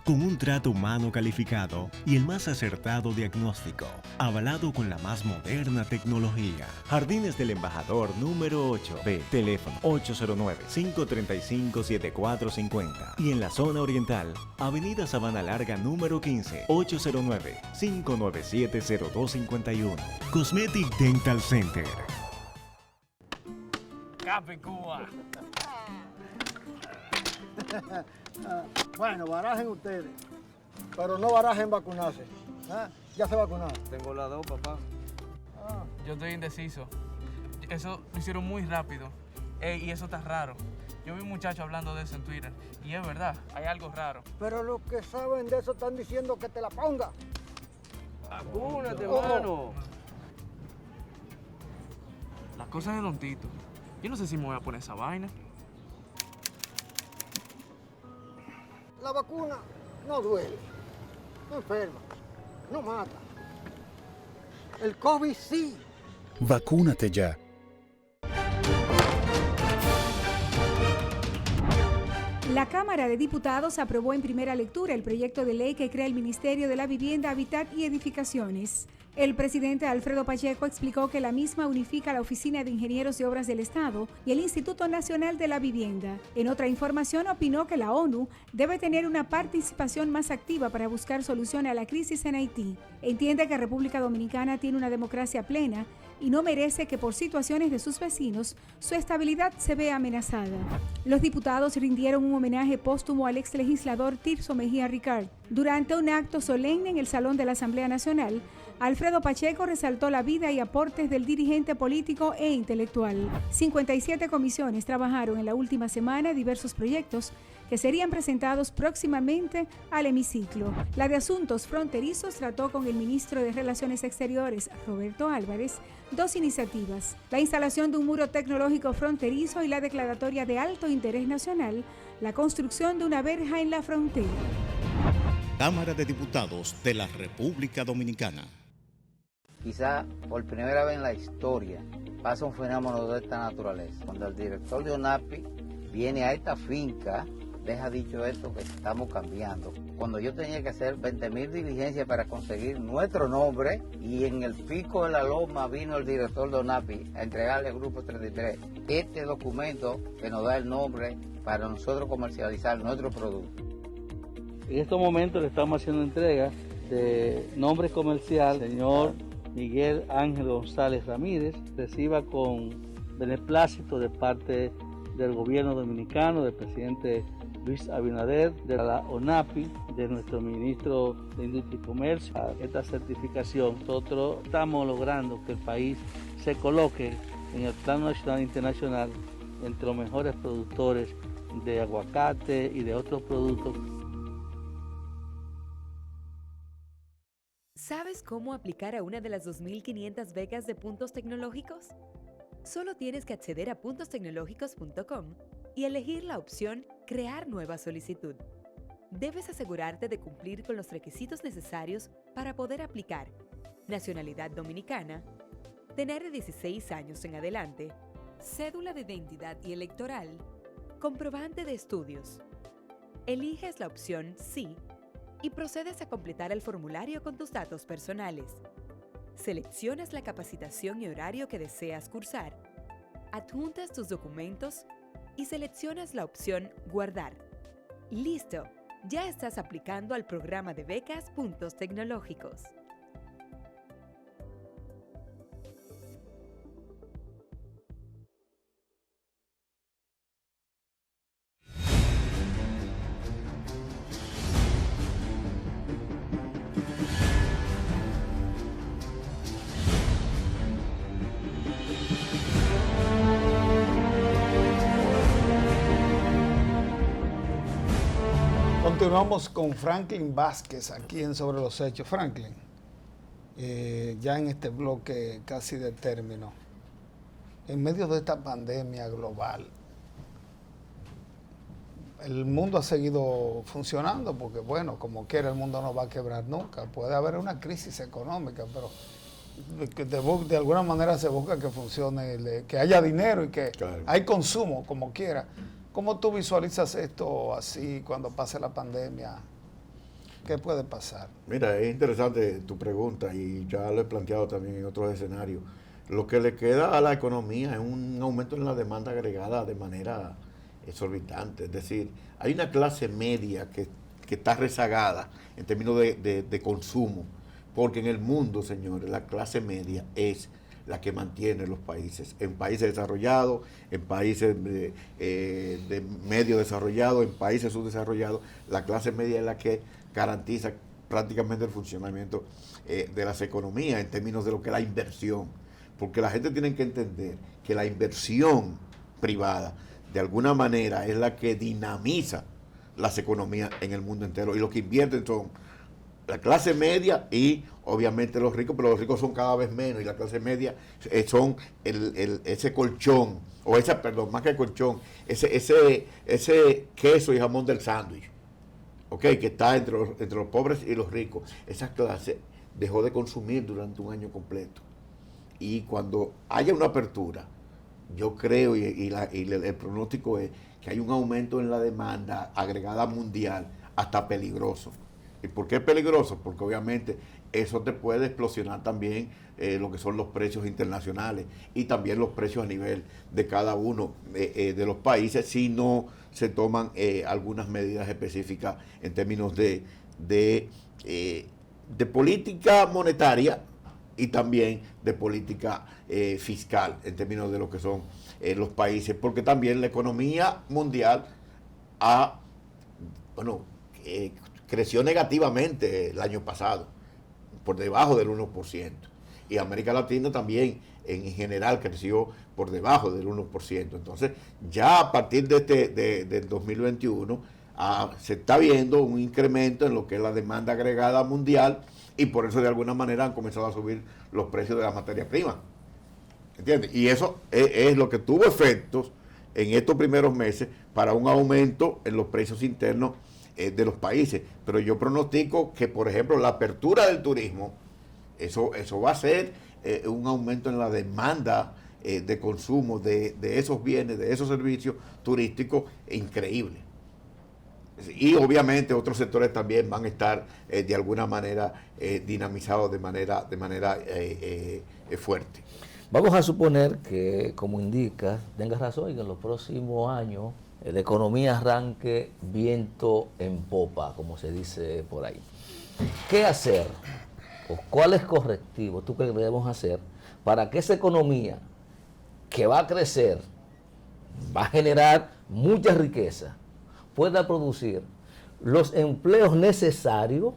con un trato humano calificado y el más acertado diagnóstico, avalado con la más moderna tecnología. Jardines del Embajador número 8B, teléfono 809-535-7450. Y en la zona oriental, Avenida Sabana Larga número 15, 809-597-0251. Cosmetic Dental Center. Capicúa. Bueno, barajen ustedes, pero no barajen vacunarse. ¿Ya se vacunaron? Tengo la 2, papá. Yo estoy indeciso. Eso lo hicieron muy rápido. Y eso está raro. Yo vi un muchacho hablando de eso en Twitter. Y es verdad, hay algo raro. Pero los que saben de eso están diciendo que te la ponga. Vacúnate, hermano. Las cosas de Don Tito. Yo no sé si me voy a poner esa vaina. La vacuna no duele, no enferma, no mata. El COVID sí. Vacúnate ya. La Cámara de Diputados aprobó en primera lectura el proyecto de ley que crea el Ministerio de la Vivienda, Hábitat y Edificaciones. El presidente Alfredo Pacheco explicó que la misma unifica la Oficina de Ingenieros de Obras del Estado y el Instituto Nacional de la Vivienda. En otra información, opinó que la ONU debe tener una participación más activa para buscar soluciones a la crisis en Haití. Entiende que República Dominicana tiene una democracia plena y no merece que por situaciones de sus vecinos su estabilidad se vea amenazada. Los diputados rindieron un homenaje póstumo al exlegislador Tirso Mejía Ricard. Durante un acto solemne en el Salón de la Asamblea Nacional, Alfredo Pacheco resaltó la vida y aportes del dirigente político e intelectual. 57 comisiones trabajaron en la última semana diversos proyectos que serían presentados próximamente al hemiciclo. La de Asuntos Fronterizos trató con el ministro de Relaciones Exteriores, Roberto Álvarez, dos iniciativas: la instalación de un muro tecnológico fronterizo y la declaratoria de alto interés nacional, la construcción de una verja en la frontera. Cámara de Diputados de la República Dominicana. Quizá por primera vez en la historia pasa un fenómeno de esta naturaleza. Cuando el director de ONAPI viene a esta finca, deja dicho esto que estamos cambiando. Cuando yo tenía que hacer 20.000 diligencias para conseguir nuestro nombre, y en el pico de la loma vino el director de ONAPI a entregarle al Grupo 33 este documento que nos da el nombre para nosotros comercializar nuestro producto. En estos momentos le estamos haciendo entrega de nombre comercial, señor Miguel Ángel González Ramírez. Reciba con beneplácito de parte del gobierno dominicano, del presidente Luis Abinader, de la ONAPI, de nuestro ministro de Industria y Comercio. Esta certificación, nosotros estamos logrando que el país se coloque en el plano nacional e internacional entre los mejores productores de aguacate y de otros productos. ¿Sabes cómo aplicar a una de las 2.500 becas de puntos tecnológicos? Solo tienes que acceder a puntostecnológicos.com y elegir la opción Crear nueva solicitud. Debes asegurarte de cumplir con los requisitos necesarios para poder aplicar: nacionalidad dominicana, tener de 16 años en adelante, cédula de identidad y electoral, comprobante de estudios. Eliges la opción Sí y procedes a completar el formulario con tus datos personales. Seleccionas la capacitación y horario que deseas cursar, adjuntas tus documentos y seleccionas la opción Guardar. ¡Listo! Ya estás aplicando al programa de becas Puntos Tecnológicos. Continuamos con Franklin Vázquez aquí en Sobre los Hechos. Franklin, ya en este bloque casi de término, en medio de esta pandemia global, el mundo ha seguido funcionando porque, bueno, como quiera, el mundo no va a quebrar nunca. Puede haber una crisis económica, pero de alguna manera se busca que funcione, que haya dinero y que hay consumo, como quiera. ¿Cómo tú visualizas esto así cuando pase la pandemia? ¿Qué puede pasar? Mira, es interesante tu pregunta y ya lo he planteado también en otros escenarios. Lo que le queda a la economía es un aumento en la demanda agregada de manera exorbitante. Es decir, hay una clase media que está rezagada en términos de consumo, porque en el mundo, señores, la clase media es la que mantiene los países, en países desarrollados, en países de medio desarrollados, en países subdesarrollados. La clase media es la que garantiza prácticamente el funcionamiento de las economías en términos de lo que es la inversión, porque la gente tiene que entender que la inversión privada de alguna manera es la que dinamiza las economías en el mundo entero, y los que invierten son la clase media y obviamente los ricos, pero los ricos son cada vez menos, y la clase media son ese colchón, más que colchón, ese queso y jamón del sándwich, que está entre los pobres y los ricos. Esa clase dejó de consumir durante un año completo, y cuando haya una apertura, yo creo, y el pronóstico es que hay un aumento en la demanda agregada mundial hasta peligroso. ¿Y por qué es peligroso? Porque obviamente eso te puede explosionar también lo que son los precios internacionales y también los precios a nivel de cada uno de los países si no se toman algunas medidas específicas en términos de política monetaria y también de política fiscal en términos de lo que son los países, porque también la economía mundial creció negativamente el año pasado, por debajo del 1%. Y América Latina también, en general, creció por debajo del 1%. Entonces, ya a partir del 2021, se está viendo un incremento en lo que es la demanda agregada mundial, y por eso de alguna manera han comenzado a subir los precios de las materias primas. ¿Entiendes? Y eso es lo que tuvo efectos en estos primeros meses para un aumento en los precios internos de los países. Pero yo pronostico que, por ejemplo, la apertura del turismo, eso va a ser un aumento en la demanda de consumo de esos bienes, de esos servicios turísticos increíble. Y obviamente otros sectores también van a estar de alguna manera dinamizados de manera fuerte. Vamos a suponer que, como indica, tengas razón, y que en los próximos años la economía arranque viento en popa, como se dice por ahí. ¿Qué hacer? ¿O cuáles correctivos tú crees que debemos hacer para que esa economía que va a crecer, va a generar mucha riqueza, pueda producir los empleos necesarios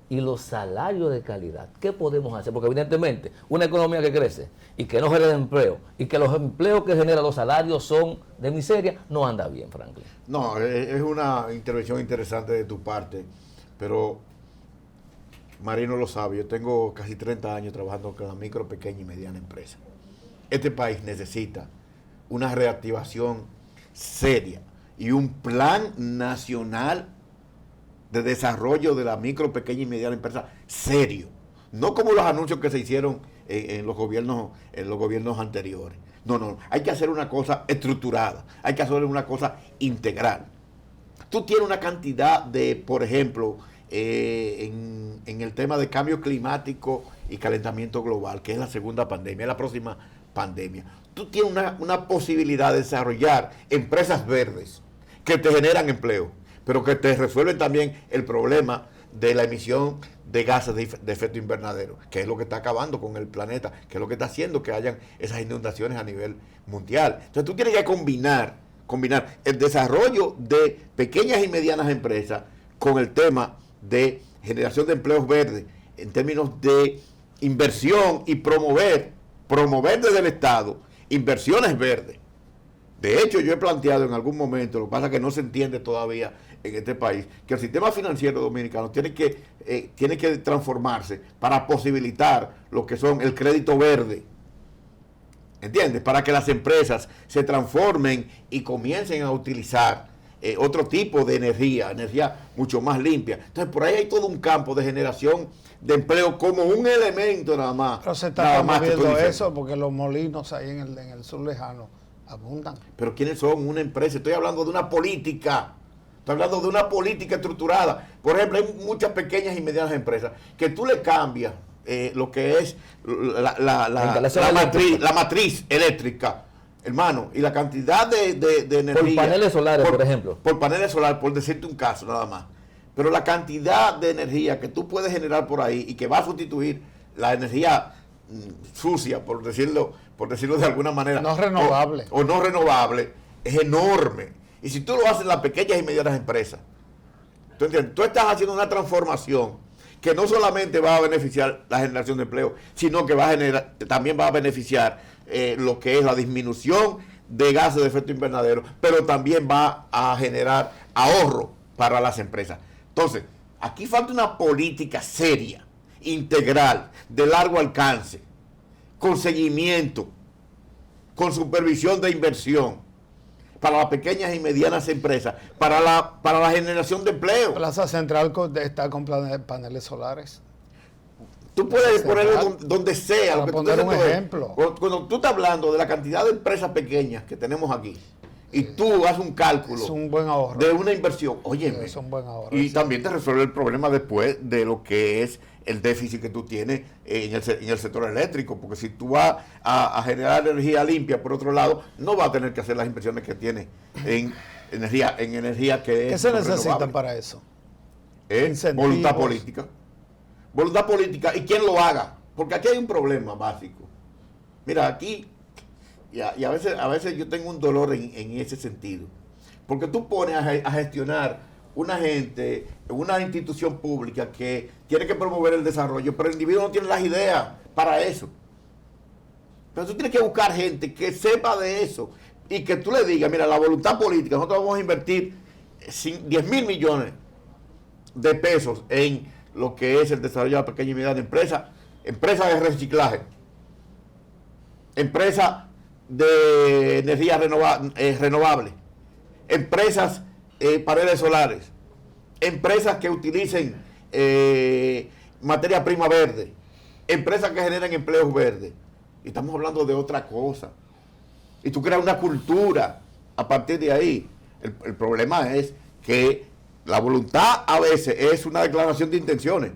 y los salarios de calidad? ¿Qué podemos hacer? Porque evidentemente una economía que crece y que no genera empleo, y que los empleos que genera los salarios son de miseria, no anda bien, Franklin. No, es una intervención interesante de tu parte, pero Marino lo sabe, yo tengo casi 30 años trabajando con la micro, pequeña y mediana empresa. Este país necesita una reactivación seria y un plan nacional de desarrollo de la micro, pequeña y mediana empresa serio, no como los anuncios que se hicieron en los gobiernos anteriores. No, hay que hacer una cosa estructurada, hay que hacer una cosa integral. Tú tienes una cantidad de, por ejemplo, en el tema de cambio climático y calentamiento global, que es la segunda pandemia, es la próxima pandemia. Tú tienes una posibilidad de desarrollar empresas verdes que te generan empleo, pero que te resuelven también el problema de la emisión de gases de efecto invernadero, que es lo que está acabando con el planeta, que es lo que está haciendo que hayan esas inundaciones a nivel mundial. Entonces tú tienes que combinar el desarrollo de pequeñas y medianas empresas con el tema de generación de empleos verdes, en términos de inversión y promover desde el Estado inversiones verdes. De hecho, yo he planteado en algún momento, lo que pasa es que no se entiende todavía en este país, que el sistema financiero dominicano tiene que transformarse para posibilitar lo que son el crédito verde. ¿Entiendes? Para que las empresas se transformen y comiencen a utilizar otro tipo de energía mucho más limpia. Entonces, por ahí hay todo un campo de generación de empleo como un elemento nada más. Pero se está promoviendo eso porque los molinos ahí en el sur lejano abundan. Pero ¿quiénes son? Una empresa. Estoy hablando de una política. Estoy hablando de una política estructurada. Por ejemplo, hay muchas pequeñas y medianas empresas que tú le cambias lo que es la matriz eléctrica, hermano, y la cantidad de energía. Por paneles solares, por ejemplo. Por paneles solares, por decirte un caso nada más. Pero la cantidad de energía que tú puedes generar por ahí y que va a sustituir la energía sucia, por decirlo de alguna manera. No renovable. O no renovable, es enorme. Y si tú lo haces en las pequeñas y medianas empresas, ¿tú entiendes? Tú estás haciendo una transformación que no solamente va a beneficiar la generación de empleo, sino que también va a beneficiar lo que es la disminución de gases de efecto invernadero, pero también va a generar ahorro para las empresas. Entonces, aquí falta una política seria, integral, de largo alcance, con seguimiento, con supervisión de inversión para las pequeñas y medianas empresas, para la generación de empleo. Plaza Central está con paneles solares. Tú puedes ponerlo donde sea. Para poner un ejemplo. Cuando tú estás hablando de la cantidad de empresas pequeñas que tenemos aquí, y tú haces un cálculo es un buen ahorro de una inversión, óyeme, es un buen ahorro, y también te resuelve el problema después de lo que es el déficit que tú tienes en el sector eléctrico, porque si tú vas a generar energía limpia, por otro lado, no vas a tener que hacer las inversiones que tienes en energía que es. ¿Qué se necesita para eso? Voluntad política. Voluntad política, y quién lo haga, porque aquí hay un problema básico. Mira, aquí y a veces yo tengo un dolor en ese sentido, porque tú pones a gestionar una gente, una institución pública que tiene que promover el desarrollo, pero el individuo no tiene las ideas para eso. Pero tú tienes que buscar gente que sepa de eso y que tú le digas, mira, la voluntad política, nosotros vamos a invertir 10,000 millones de pesos en lo que es el desarrollo de la pequeña y mediana empresa, empresas de reciclaje, empresas de energía renovable, empresas paneles solares, empresas que utilicen materia prima verde, empresas que generen empleos verdes. Y estamos hablando de otra cosa. Y tú creas una cultura a partir de ahí. El problema es que la voluntad a veces es una declaración de intenciones.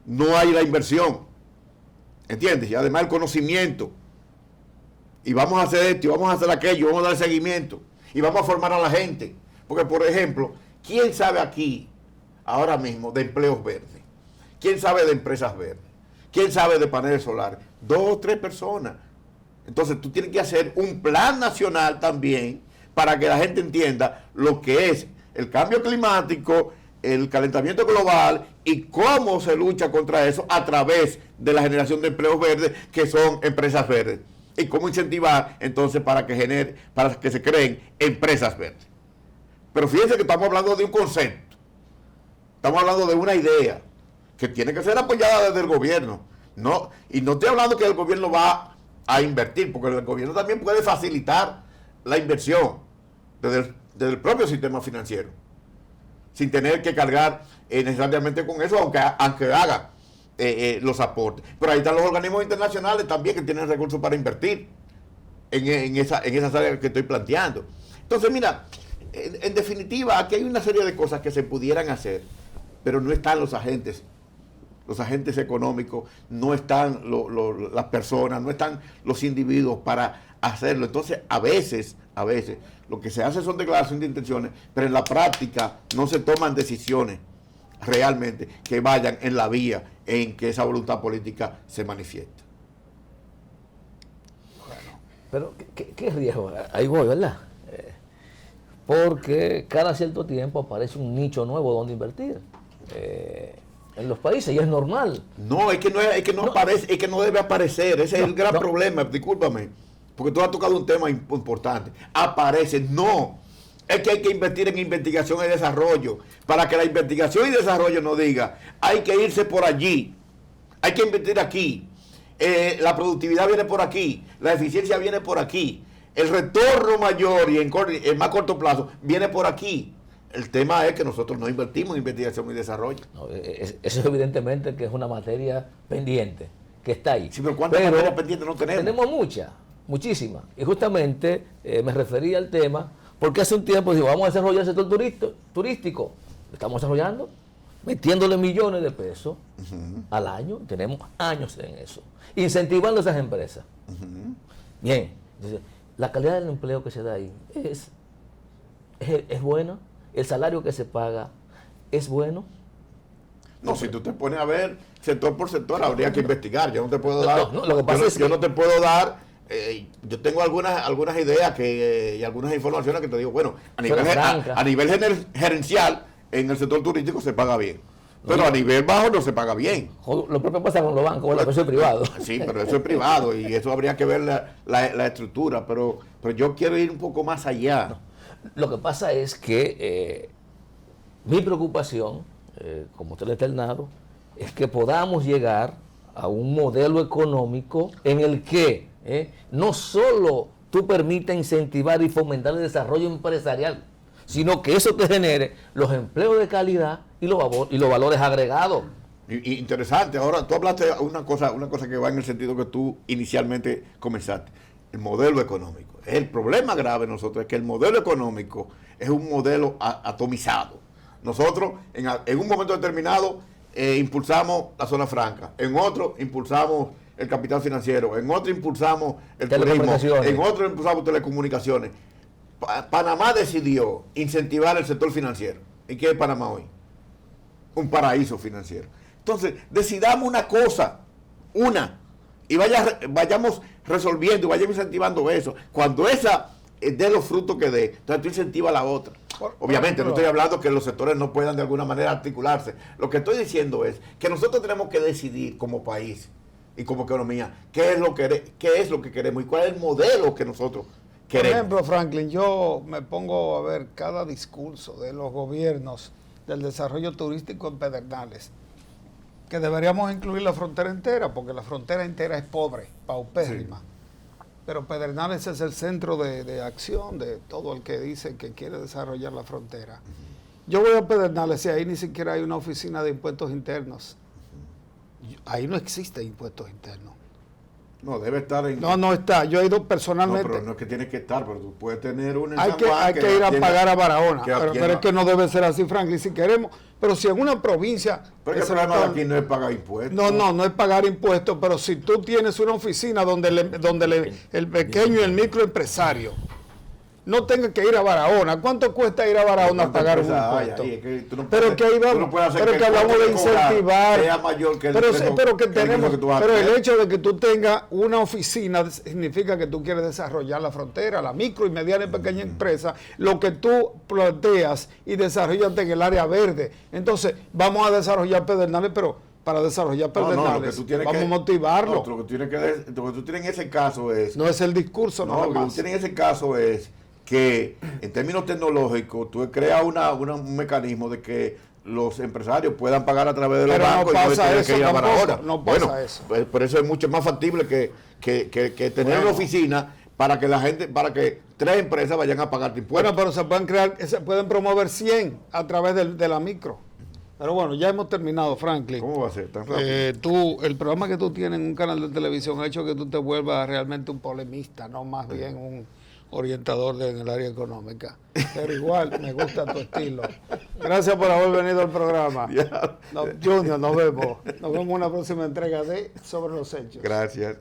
No hay la inversión. ¿Entiendes? Y además el conocimiento. Y vamos a hacer esto, y vamos a hacer aquello, vamos a dar seguimiento. Y vamos a formar a la gente. Porque, por ejemplo, ¿quién sabe aquí, ahora mismo, de empleos verdes? ¿Quién sabe de empresas verdes? ¿Quién sabe de paneles solares? 2 o 3 personas. Entonces tú tienes que hacer un plan nacional también para que la gente entienda lo que es el cambio climático, el calentamiento global y cómo se lucha contra eso a través de la generación de empleos verdes, que son empresas verdes. Y cómo incentivar entonces para que se creen empresas verdes. Pero fíjense que estamos hablando de un concepto. Estamos hablando de una idea que tiene que ser apoyada desde el gobierno. Y no estoy hablando que el gobierno va a invertir, porque el gobierno también puede facilitar la inversión desde el propio sistema financiero, sin tener que cargar necesariamente con eso, aunque haga los aportes. Pero ahí están los organismos internacionales también que tienen recursos para invertir en esas áreas que estoy planteando. Entonces, mira, en definitiva, aquí hay una serie de cosas que se pudieran hacer, pero no están los agentes los agentes económicos, no están las personas, no están los individuos para hacerlo. Entonces, a veces, lo que se hace son declaraciones de intenciones, pero en la práctica no se toman decisiones realmente que vayan en la vía en que esa voluntad política se manifiesta. Pero, ¿qué riesgo? Ahí voy, ¿verdad? Porque cada cierto tiempo aparece un nicho nuevo donde invertir. En los países, y es normal. No, es que no aparece, es que no debe aparecer. Ese es el gran problema, discúlpame. Porque tú has tocado un tema importante. Aparece, no. Es que hay que invertir en investigación y desarrollo. Para que la investigación y desarrollo nos diga, hay que irse por allí. Hay que invertir aquí. La productividad viene por aquí. La eficiencia viene por aquí. El retorno mayor y en más corto plazo viene por aquí. El tema es que nosotros no invertimos en investigación y desarrollo. No, eso evidentemente que es una materia pendiente, que está ahí. Sí, pero ¿cuántas materias pendientes no tenemos? Tenemos muchas, muchísimas. Y justamente me refería al tema, porque hace un tiempo digo, vamos a desarrollar el sector turístico. Lo estamos desarrollando, metiéndole millones de pesos al año. Tenemos años en eso. Incentivando a esas empresas. Bien, entonces, la calidad del empleo que se da ahí es buena. El salario que se paga es bueno. No, si tú te pones a ver sector por sector, habría que investigar. Yo no te puedo dar. Lo que pasa es que yo no te puedo dar. Yo tengo algunas ideas y algunas informaciones que te digo, bueno, a nivel gerencial, en el sector turístico se paga bien. Pero a nivel bajo no se paga bien. Lo propio pasa con los bancos, bueno, eso es privado. Sí, pero eso es privado y eso habría que ver la estructura. Pero yo quiero ir un poco más allá. No. Lo que pasa es que mi preocupación, como usted lo ha externado, es que podamos llegar a un modelo económico en el que no solo tú permitas incentivar y fomentar el desarrollo empresarial, sino que eso te genere los empleos de calidad y los valores agregados. Interesante. Ahora, tú hablaste de una cosa que va en el sentido que tú inicialmente comenzaste. El modelo económico. El problema grave de nosotros es que el modelo económico es un modelo atomizado. Nosotros, en un momento determinado, impulsamos la zona franca. En otro, impulsamos el capital financiero. En otro, impulsamos el turismo. En otro, impulsamos telecomunicaciones. Panamá decidió incentivar el sector financiero. ¿Y qué es Panamá hoy? Un paraíso financiero. Entonces, decidamos una cosa, y vayamos resolviendo y vayamos incentivando eso. Cuando esa dé los frutos que dé, entonces tú incentivas la otra. Obviamente, no estoy hablando que los sectores no puedan de alguna manera articularse. Lo que estoy diciendo es que nosotros tenemos que decidir como país y como economía qué es lo que queremos y cuál es el modelo que nosotros queremos. Por ejemplo, Franklin, yo me pongo a ver cada discurso de los gobiernos del desarrollo turístico en Pedernales, que deberíamos incluir la frontera entera, porque la frontera entera es pobre, paupérrima. Sí. Pero Pedernales es el centro de acción de todo el que dice que quiere desarrollar la frontera. Yo voy a Pedernales y ahí ni siquiera hay una oficina de impuestos internos. Ahí no existe impuestos internos. No, debe estar en... No está. Yo he ido personalmente. No, pero no es que tiene que estar, pero tú puedes tener una en Hay San Juan que ir a pagar a Barahona. Pero es que no debe ser así, Franklin. Si queremos... Pero si en una provincia... Pero el problema de aquí no es pagar impuestos. No es pagar impuestos, pero si tú tienes una oficina donde el pequeño y el microempresario no tenga que ir a Barahona. ¿Cuánto cuesta ir a Barahona a pagar un impuesto? Pero que ahí vamos, pero que hablamos de incentivar. Pero el hecho de que tú tengas una oficina significa que tú quieres desarrollar la frontera, la micro y mediana y pequeña empresa, lo que tú planteas y desarrollas en el área verde. Entonces, vamos a desarrollar Pedernales, pero para desarrollar Pedernales, vamos a motivarlo. Lo que tú tienes en ese caso es... No es el discurso, no, lo que tú tienes en ese caso es que en términos tecnológicos tú creas un mecanismo de que los empresarios puedan pagar a través de los bancos y no tener que ir a Barahona. No pasa eso. Pues, por eso es mucho más factible que tener una oficina para que la gente, para que 3 empresas vayan a pagar impuestos. Bueno, pero se pueden promover 100 a través de la micro. Pero bueno, ya hemos terminado, Franklin. ¿Cómo va a ser tan rápido? El programa que tú tienes en un canal de televisión ha hecho que tú te vuelvas realmente un polemista, no más bien orientador en el área económica. Pero igual, me gusta tu estilo. Gracias por haber venido al programa. Junior, nos vemos. Nos vemos en una próxima entrega de Sobre los Hechos. Gracias.